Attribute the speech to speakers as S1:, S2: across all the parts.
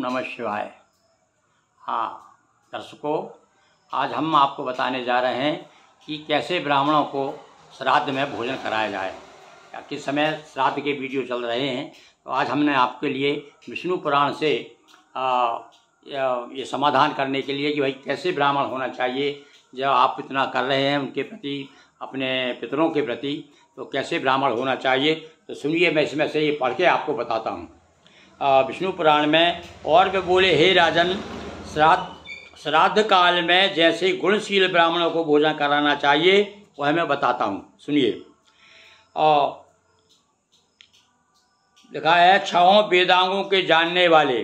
S1: नमः शिवाय। हाँ दर्शकों, आज हम आपको बताने जा रहे हैं कि कैसे ब्राह्मणों को श्राद्ध में भोजन कराया जाए। या किस समय श्राद्ध के वीडियो चल रहे हैं, तो आज हमने आपके लिए विष्णु पुराण से ये समाधान करने के लिए कि भाई कैसे ब्राह्मण होना चाहिए। जब आप इतना कर रहे हैं उनके प्रति, अपने पितरों के प्रति, तो कैसे ब्राह्मण होना चाहिए। तो सुनिए, मैं इसमें से ये पढ़ के आपको बताता हूँ। विष्णु पुराण में और वे बोले, हे राजन, श्राद्ध काल में जैसे गुणशील ब्राह्मणों को भोजन कराना चाहिए वह मैं बताता हूँ। सुनिए। लिखा है, 6 वेदांगों के जानने वाले,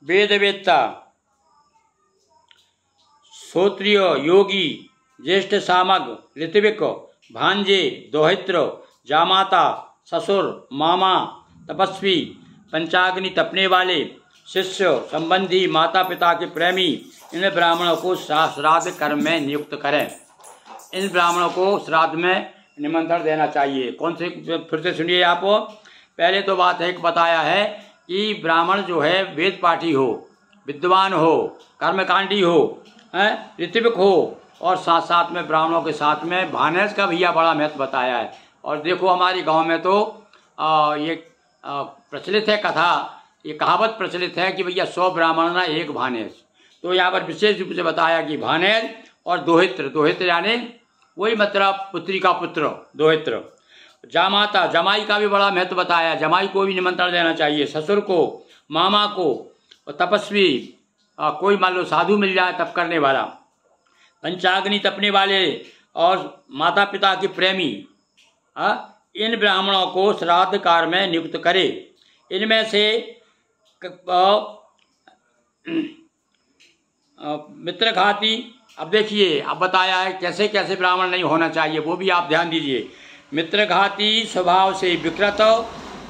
S1: वेदवेत्ता, श्रोत्रिय, योगी, ज्येष्ठ सामग, ऋत्विक, भांजे, दोहित्र, जामाता, ससुर, मामा, तपस्वी, पंचाग्नि तपने वाले, शिष्य, संबंधी, माता पिता के प्रेमी, इन ब्राह्मणों को श्राद्ध कर्म में नियुक्त करें। इन ब्राह्मणों को श्राद्ध में निमंत्रण देना चाहिए। कौन से, फिर से सुनिए आप। पहले तो बात एक बताया है कि ब्राह्मण जो है वेद पाठी हो, विद्वान हो, कर्मकांडी हो, ऋत्विक हो, और साथ साथ में ब्राह्मणों के साथ में भानस का भैया बड़ा महत्व बताया है। और देखो, हमारे गांव में तो ये प्रचलित है कथा, ये कहावत प्रचलित है कि भैया 100 ब्राह्मण ना एक भानेस। तो यहाँ पर विशेष रूप से बताया कि भानेस और दोहित्र, दोहित्र यानी वही मतलब पुत्री का पुत्र, दोहित्र। जामाता, जमाई का भी बड़ा महत्व बताया, जमाई को भी निमंत्रण देना चाहिए। ससुर को, मामा को, और तपस्वी, कोई मान लो साधु मिल जाए तप करने वाला, पंचाग्नि तपने वाले, और माता पिता के प्रेमी, इन ब्राह्मणों को श्राद्ध कार्य में नियुक्त करे। इनमें से मित्रघाती, अब देखिए, अब बताया है कैसे कैसे ब्राह्मण नहीं होना चाहिए, वो भी आप ध्यान दीजिए। मित्रघाती, स्वभाव से विकृत,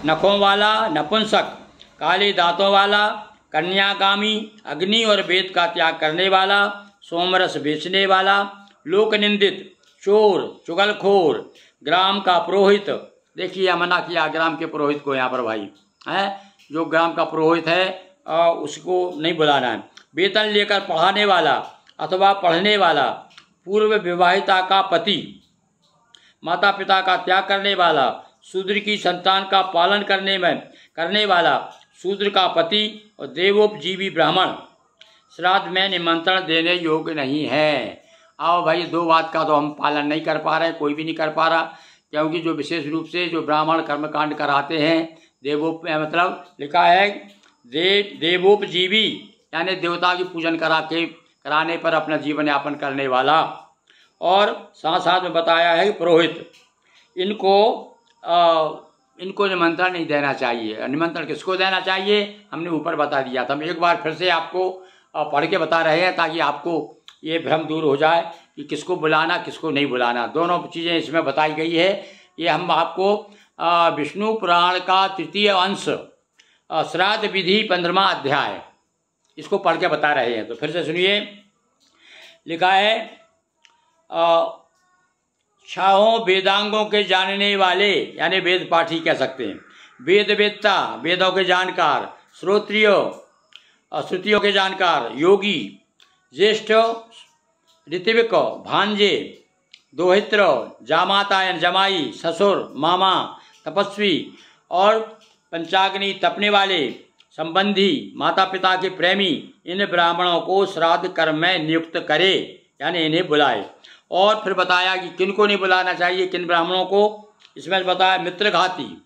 S1: नखों वाला, नपुंसक, काले दांतों वाला, कन्यागामी, अग्नि और वेद का त्याग करने वाला, सोमरस बेचने वाला, लोक निंदित, चोर, चुगलखोर, ग्राम का पुरोहित। देखिए, मना किया ग्राम के पुरोहित को यहाँ पर भाई, है जो ग्राम का पुरोहित है उसको नहीं बुलाना है। वेतन लेकर पढ़ाने वाला अथवा पढ़ने वाला, पूर्व विवाहिता का पति, माता पिता का त्याग करने वाला, शूद्र की संतान का पालन करने वाला, शूद्र का पति और देवोपजीवी ब्राह्मण श्राद्ध में निमंत्रण देने योग्य नहीं है। आओ भाई, 2 बात का तो हम पालन नहीं कर पा रहे, कोई भी नहीं कर पा रहा, क्योंकि जो विशेष रूप से जो ब्राह्मण कर्मकांड कराते हैं, मतलब लिखा है देवोपजीवी यानी देवता की पूजन कराने पर अपना जीवन यापन करने वाला, और साथ साथ में बताया है पुरोहित, इनको निमंत्रण नहीं देना चाहिए। निमंत्रण किसको देना चाहिए हमने ऊपर बता दिया था, हम एक बार फिर से आपको पढ़ के बता रहे हैं ताकि आपको ये भ्रम दूर हो जाए कि किसको बुलाना किसको नहीं बुलाना। दोनों चीज़ें इसमें बताई गई है। ये हम आपको विष्णु पुराण का 3य अंश, श्राद्ध विधि 15वां अध्याय, इसको पढ़ के बता रहे हैं। तो फिर से सुनिए। लिखा है, 6 वेदांगों के जानने वाले यानी वेद पाठी कह सकते हैं, वेदवेत्ता, वेदों के जानकार, श्रोत्रिय, श्रुतियों के जानकार, योगी, ज्येष्ठ, ऋत्विक, भांजे, दोहित्र, जामाता यानी जमाई, ससुर, मामा, तपस्वी, और पंचाग्नि तपने वाले, संबंधी, माता पिता के प्रेमी, इन ब्राह्मणों को श्राद्ध कर्म में नियुक्त करे यानी इन्हें बुलाए। और फिर बताया कि किन को नहीं बुलाना चाहिए, किन ब्राह्मणों को। इसमें बताया, मित्रघाती,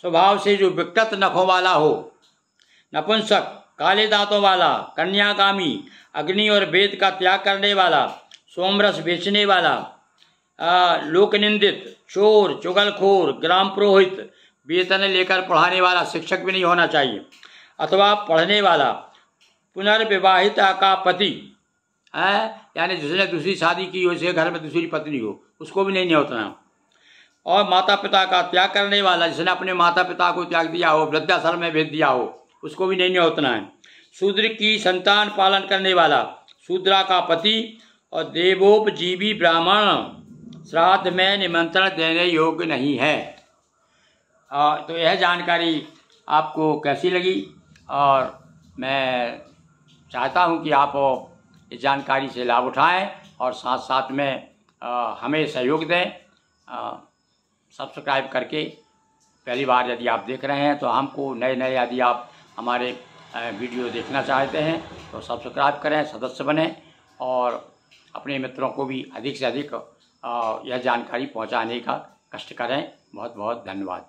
S1: स्वभाव से जो विकृत नखों वाला हो, नपुंसक, काले दांतों वाला, कन्यागामी, अग्नि और वेद का त्याग करने वाला, सोमरस बेचने वाला, लोक निंदित, चोर, चुगलखोर, ग्राम पुरोहित, वेतन लेकर पढ़ाने वाला, शिक्षक भी नहीं होना चाहिए, अथवा पढ़ने वाला, पुनर्विवाहिता का पति, यानी जिसने दूसरी शादी की हो, उसे घर में दूसरी पत्नी हो, उसको भी नहीं न्योतना, और माता पिता का त्याग करने वाला, जिसने अपने माता पिता को त्याग दिया हो, वृद्धाश्रम में भेज दिया हो, उसको भी नहीं न्योतना है। शूद्र की संतान पालन करने वाला, शूद्रा का पति, और देवोपजीवी ब्राह्मण श्राद्ध में निमंत्रण देने योग्य नहीं है। तो यह जानकारी आपको कैसी लगी? और मैं चाहता हूं कि आप इस जानकारी से लाभ उठाएं और साथ साथ में हमें सहयोग दें। सब्सक्राइब करके पहली बार यदि आप देख रहे हैं तो हमको नए यदि आप हमारे वीडियो देखना चाहते हैं तो सब्सक्राइब करें, सदस्य बनें और अपने मित्रों को भी अधिक से अधिक यह जानकारी पहुंचाने का कष्ट करें। बहुत बहुत धन्यवाद।